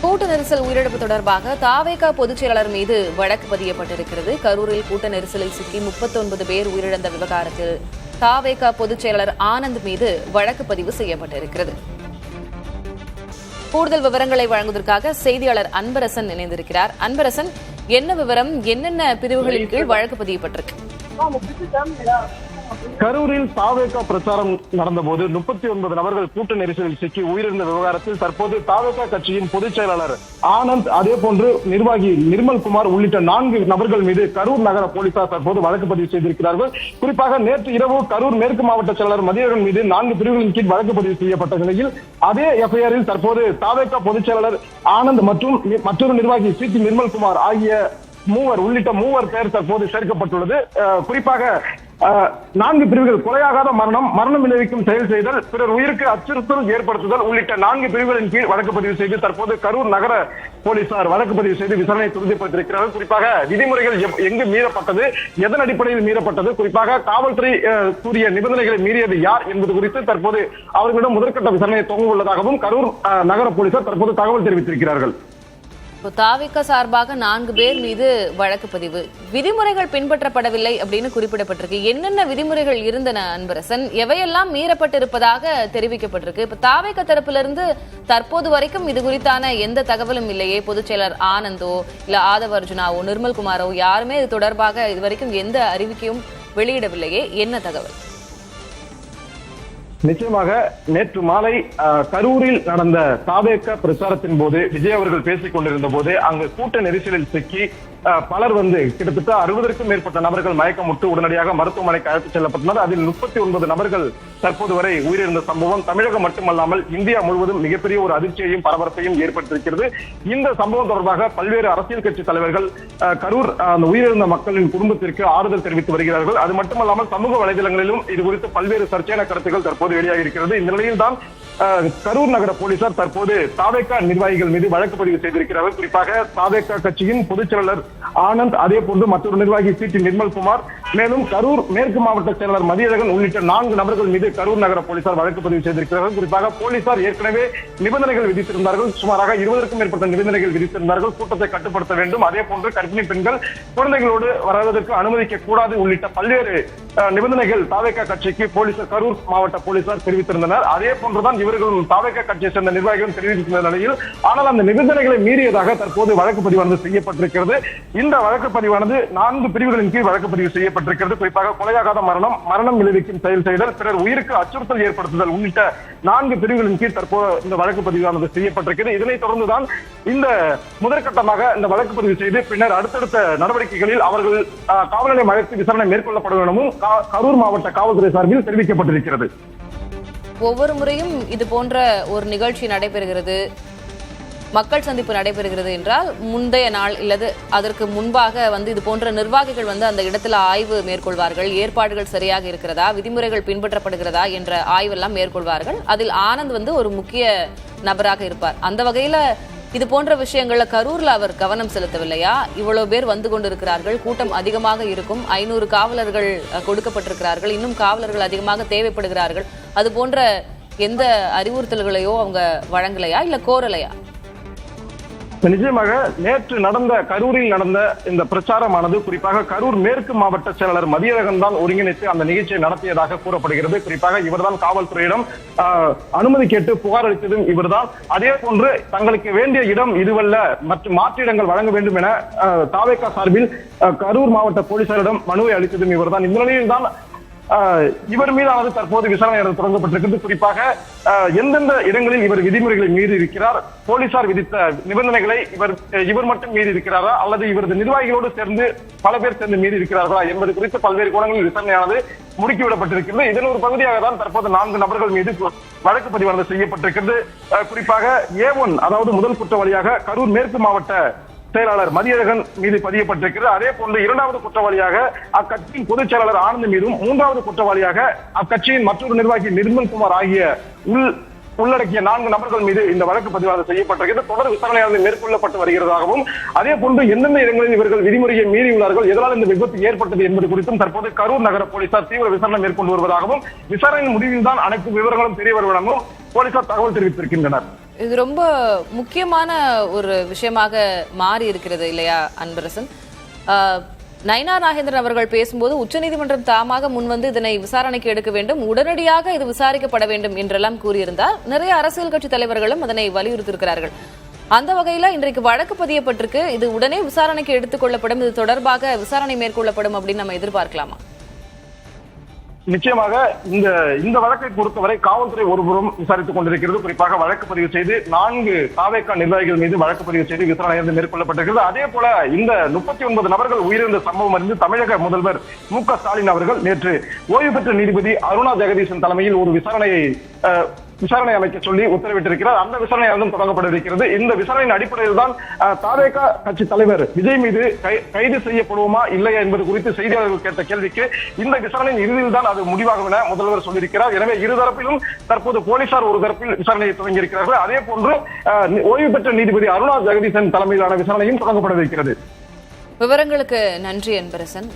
கூட்ட நெரிசல் உயிரிழப்பு தொடர்பாக தாவேகா பொதுச் செயலாளர் மீது வழக்கு பதியப்பட்டிருக்கிறது. கரூரில் கூட்ட நெரிசலில் சிக்கி 39 பேர் உயிரிழந்த விவகாரத்தில் தாவேகா பொதுச் செயலாளர் ஆனந்த் மீது வழக்கு பதிவு செய்யப்பட்டிருக்கிறது. கூடுதல் விவரங்களை வழங்குவதற்காக செய்தியாளர் அன்பரசன் இணைந்திருக்கிறார். அன்பரசன், என்ன விவரம், என்னென்ன பிரிவுகளின் கீழ் வழக்கு பதியப்பட்டிருக்கு? கரூரில் தாவேகா பிரச்சாரம் நடந்தபோது 39 நபர்கள் கூட்ட நெரிசலில் சிக்கி உயிரிழந்த விவகாரத்தில் தற்போது தாவேகா கட்சியின் பொதுச் செயலாளர் ஆனந்த், அதே போன்று நிர்வாகி நிர்மல்குமார் உள்ளிட்ட 4 நபர்கள் மீது கரூர் நகர போலீசார் தற்போது வழக்கு பதிவு செய்திருக்கிறார்கள். குறிப்பாக நேற்று இரவு கரூர் மேற்கு மாவட்ட செயலாளர் மதியழகன் மீது 4 பிரிவுகளின் கீழ் வழக்கு பதிவு செய்யப்பட்ட நிலையில் அதே எஃப்ஐஆரில் தற்போது தாவேகா பொதுச் செயலாளர் ஆனந்த் மற்றும் மற்றொரு நிர்வாகி சி நிர்மல்குமார் ஆகிய உள்ளிட்ட மூவர் பெயர் தற்போது சேர்க்கப்பட்டுள்ளது. குறிப்பாக 4 பிரிவுகள்: கொலையாகாத மரணம், மரணம் விளைவிக்கும் செயல் செய்தல், பிறர் உயிருக்கு அச்சுறுத்தல் ஏற்படுத்துதல் உள்ளிட்ட 4 பிரிவுகளின் கீழ் வழக்கு பதிவு செய்து தற்போது கரூர் நகர போலீசார் வழக்கு பதிவு செய்து விசாரணை துரிதப்படுத்தியிருக்கிறார்கள். குறிப்பாக விதிமுறைகள் எங்கு மீறப்பட்டது, எதன் அடிப்படையில் மீறப்பட்டது, குறிப்பாக காவல்துறை கூறிய நிபந்தனைகளை மீறியது யார் என்பது குறித்து தற்போது அவர்களிடம் முதற்கட்ட விசாரணையை துவங்க உள்ளதாகவும் கரூர் நகர போலீசார் தற்போது தகவல் தெரிவித்திருக்கிறார்கள். தாவேகா சார்பாக 4 பேர் மீது வழக்கு பதிவு. விதிமுறைகள் பின்பற்றப்படவில்லை அப்படின்னு குறிப்பிடப்பட்டிருக்கு. என்னென்ன விதிமுறைகள் இருந்தன அன்பரசன்? எவையெல்லாம் மீறப்பட்டிருப்பதாக தெரிவிக்கப்பட்டிருக்கு? இப்ப தாவேகா தரப்பிலிருந்து தற்போது வரைக்கும் இது குறித்தான எந்த தகவலும் இல்லையே. பொதுச் செயலர் ஆனந்தோ இல்ல ஆதவ அர்ஜுனாவோ நிர்மல்குமாரோ யாருமே இது தொடர்பாக இதுவரைக்கும் எந்த அறிவிக்கையும் வெளியிடவில்லையே. என்ன தகவல்? நிச்சயமாக நேற்று மாலை கரூரில் நடந்த தாவேகா பிரச்சாரத்தின் போது விஜய் அவர்கள் பேசிக் கொண்டிருந்த போது அங்கு கூட்ட நெரிசலில் சிக்கி பலர் கிட்டத்தட்ட 60க்கும் மேற்பட்ட நபர்கள் மயக்கமுட்டு உடனடியாக மருத்துவமனைக்கு அழைத்துச் செல்லப்பட்டனர். அதில் 39 நபர்கள் தற்போது வரை உயிரிழந்த சம்பவம் தமிழகம் மட்டுமல்லாமல் இந்தியா முழுவதும் மிகப்பெரிய ஒரு அதிர்ச்சியையும் பரபரப்பையும் ஏற்படுத்தியிருக்கிறது. இந்த சம்பவம் தொடர்பாக பல்வேறு அரசியல் கட்சி தலைவர்கள் கரூர் அந்த உயிரிழந்த மக்களின் குடும்பத்திற்கு ஆறுதல் தெரிவித்து வருகிறார்கள். அது மட்டுமல்லாமல் சமூக வலைதளங்களிலும் இது குறித்து பல்வேறு சர்ச்சையான கருத்துக்கள் தற்போது வெளியாகி இருக்கிறது. இந்த நிலையில் தான் கரூர் நகர போலீசார் தற்போது தாவேகா நிர்வாகிகள் மீது வழக்கு பதிவு செய்திருக்கிறார்கள். குறிப்பாக தாவேகா கட்சியின் பொதுச் செயலாளர் ஆனந்த், அதே போன்று மற்றொரு நிர்வாகி சி நிர்மல்குமார், மேலும் கரூர் மேற்கு மாவட்ட செயலாளர் மதியழகன் உள்ளிட்ட 4 நபர்கள் மீது கரூர் நகர போலீசார் வழக்கு பதிவு செய்திருக்கிறார்கள். குறிப்பாக போலீசார் ஏற்கனவே நிபந்தனைகள் விதித்திருந்தார்கள். சுமாராக 20க்கும் மேற்பட்ட நிபந்தனைகள் விதித்திருந்தார்கள். கூட்டத்தை கட்டுப்படுத்த வேண்டும், அதே போன்று கர்ப்பிணி பெண்கள் குழந்தைகளோடு வருவதற்கு அனுமதிக்க கூடாது உள்ளிட்ட பல்வேறு நிபந்தனைகள் தாவேகா கட்சிக்கு போலீசார் கரூர் மாவட்ட போலீசார் தெரிவித்திருந்தனர். அதே போன்றுதான் இவர்களும் தாவேகா கட்சியை சேர்ந்த நிர்வாகிகளும் தெரிவித்திருந்த நிலையில் ஆனால் அந்த நிபந்தனைகளை மீறியதாக தற்போது வழக்கு பதிவானது செய்யப்பட்டிருக்கிறது. இந்த வழக்கு பதிவானது 4 பிரிவுகளின் கீழ் வழக்கு பதிவு செய்யப்பட்டிருக்கிறது. குறிப்பாக கொலையாகாத மரணம், மரணம் விளைவிக்கும் செயல் செய்தல், பிறர் உயிருக்கு அச்சுறுத்தல் ஏற்படுத்துதல் உள்ளிட்ட 4 பிரிவுகளின் கீழ் தற்போது இந்த வழக்கு பதிவானது செய்யப்பட்டிருக்கிறது. இதனைத் தொடர்ந்துதான் இந்த முதற்கட்டமாக இந்த வழக்கு பதிவு செய்து பின்னர் அடுத்தடுத்த நடவடிக்கைகளில் அவர்கள் காவல் நிலையம் அழைத்து விசாரணை மேற்கொள்ளப்படும் எனவும் கரூர் மாவட்ட காவல்துறை சார்பில் தெரிவிக்கப்பட்டிருக்கிறது. ஒவ்வொரு முறையும் இது போன்ற ஒரு நிகழ்ச்சி நடைபெறுகிறது, மக்கள் சந்திப்பு நடைபெறுகிறது என்றால் முந்தைய நாள் இல்லது அதற்கு முன்பாக இது போன்ற நிர்வாகிகள் அந்த இடத்துல ஆய்வு மேற்கொள்வார்கள். ஏற்பாடுகள் சரியாக இருக்கிறதா, விதிமுறைகள் பின்பற்றப்படுகிறதா என்ற ஆய்வெல்லாம் மேற்கொள்வார்கள். அதில் ஆனந்த் ஒரு முக்கிய நபராக இருப்பார். அந்த வகையில இது போன்ற விஷயங்கள்ல கரூர்ல அவர் கவனம் செலுத்தவில்லையா? இவ்வளவு பேர் வந்து கொண்டிருக்கிறார்கள், கூட்டம் அதிகமாக இருக்கும், 500 காவலர்கள் கொடுக்கப்பட்டிருக்கிறார்கள், இன்னும் காவலர்கள் அதிகமாக தேவைப்படுகிறார்கள், அது போன்ற எந்த அறிவுறுத்தல்களையோ அவங்க வழங்கலையா, இல்ல கோரலையா? நிச்சயமாக நேற்று நடந்த கரூரில் நடந்த இந்த பிரச்சாரமானது குறிப்பாக கரூர் மேற்கு மாவட்ட செயலாளர் மதியழகன் தான் ஒருங்கிணைத்து அந்த நிகழ்ச்சியை நடத்தியதாக கூறப்படுகிறது. குறிப்பாக இவர்தான் காவல்துறையிடம் அனுமதி கேட்டு புகார் அளித்ததும் இவர்தான். அதே போன்று தங்களுக்கு வேண்டிய இடம் இதுவல்ல, மற்றும் மாற்று இடங்கள் வழங்க வேண்டும் என தாவேகா சார்பில் கரூர் மாவட்ட போலீசாரிடம் மனுவை அளித்ததும் இவர்தான். இந்த நிலையில் தான் இவர் மீதானது தற்போது விசாரணை தொடங்கப்பட்டிருக்கிறது. குறிப்பாக எந்தெந்த இடங்களில் இவர் விதிமுறைகளை மீறி இருக்கிறார், போலீசார் விதித்த நிபந்தனைகளை இவர் மட்டும் மீறி இருக்கிறாரா அல்லது இவரது நிர்வாகிகளோடு சேர்ந்து பல பேர் சேர்ந்து மீறி இருக்கிறார்களா என்பது குறித்து பல்வேறு கோணங்களில் விசாரணையானது முடுக்கிவிடப்பட்டிருக்கிறது. இதன் ஒரு பகுதியாக தான் தற்போது 4 நபர்கள் மீது வழக்கு பதிவானது செய்யப்பட்டிருக்கிறது. குறிப்பாக A1, அதாவது முதல் குற்றவாளியாக கரூர் மேற்கு மாவட்ட செயலாளர் மதியழகன் மீது பதியப்பட்டிருக்கிறது. அதே போன்று 2வது குற்றவாளியாக அக்கட்சியின் பொதுச் செயலாளர் ஆனந்த் மீதும், 3வது குற்றவாளியாக அக்கட்சியின் மற்றொரு நிர்வாகி நிர்மல்குமார் ஆகிய உள்ளடக்கிய 4 நபர்கள் மீது இந்த வழக்கு பதிவாக செய்யப்பட்டிருக்கிறது. தொடர் விசாரணையானது மேற்கொள்ளப்பட்டு வருகிறதாகவும், அதே போன்று எந்தெந்த இடங்களில் இவர்கள் விதிமுறையை மீறியுள்ளார்கள், எதனால் இந்த விபத்து ஏற்பட்டது என்பது குறித்தும் தற்போது கரூர் நகர போலீசார் தீவிர விசாரணை மேற்கொண்டு வருவதாகவும், விசாரணையின் முடிவில் தான் அனைத்து விவரங்களும் தெரிய வருவதாகவும் போலீசார் தகவல் தெரிவித்திருக்கின்றனர். இது ரொம்ப முக்கியமான ஒரு விஷயமாக மாறி இருக்கிறது இல்லையா அன்பரசன்? நயினார் நாகேந்திரன் அவர்கள் பேசும்போது உச்சநீதிமன்றம் தாமாக முன்வந்து இதனை விசாரணைக்கு எடுக்க வேண்டும், உடனடியாக இது விசாரிக்கப்பட வேண்டும் என்றெல்லாம் கூறியிருந்தால் நிறைய அரசியல் கட்சி தலைவர்களும் அதனை வலியுறுத்தியிருக்கிறார்கள். அந்த வகையில இன்றைக்கு வழக்கு பதியப்பட்டிருக்கு, இது உடனே விசாரணைக்கு எடுத்துக் கொள்ளப்படும், இது தொடர்பாக விசாரணை மேற்கொள்ளப்படும் அப்படின்னு நம்ம எதிர்பார்க்கலாமா? நிச்சயமாக இந்த வழக்கை பொறுத்தவரை காவல்துறை ஒருபுறம் விசாரித்துக் கொண்டிருக்கிறது. குறிப்பாக வழக்கு பதிவு செய்து 4 தாவேகா நிர்வாகிகள் மீது வழக்கு பதிவு செய்து விசாரணை மேற்கொள்ளப்பட்டிருக்கிறது. அதே போல இந்த 39 நபர்கள் உயிரிழந்த சம்பவம் அறிந்து தமிழக முதல்வர் மு.க. ஸ்டாலின் அவர்கள் நேற்று ஓய்வு பெற்ற நீதிபதி அருணா ஜெகதீசன் தலைமையில் ஒரு விசாரணை அமைக்க சொல்லி உத்தரவிட்டிருக்கிறார். அந்த விசாரணை தொடங்கப்பட இருக்கிறது. இந்த விசாரணையின் அடிப்படையில் தான் தாவேகா கட்சி தலைவர் விஜய் மீது கைது செய்யப்படுவோமா இல்லையா என்பது குறித்து செய்தியாளர்கள் கேட்ட கேள்விக்கு இந்த விசாரணையின் இறுதியில் தான் அது முடிவாகும் என முதல்வர் சொல்லியிருக்கிறார். எனவே இருதரப்பிலும் தற்போது போலீசார் ஒரு தரப்பில் விசாரணையை தொடங்கியிருக்கிறார்கள். அதே போன்று ஓய்வு பெற்ற நீதிபதி அருணா ஜெகதீசன் தலைமையிலான விசாரணையும் தொடங்கப்பட இருக்கிறது. விவரங்களுக்கு நன்றி அன்பரசன்.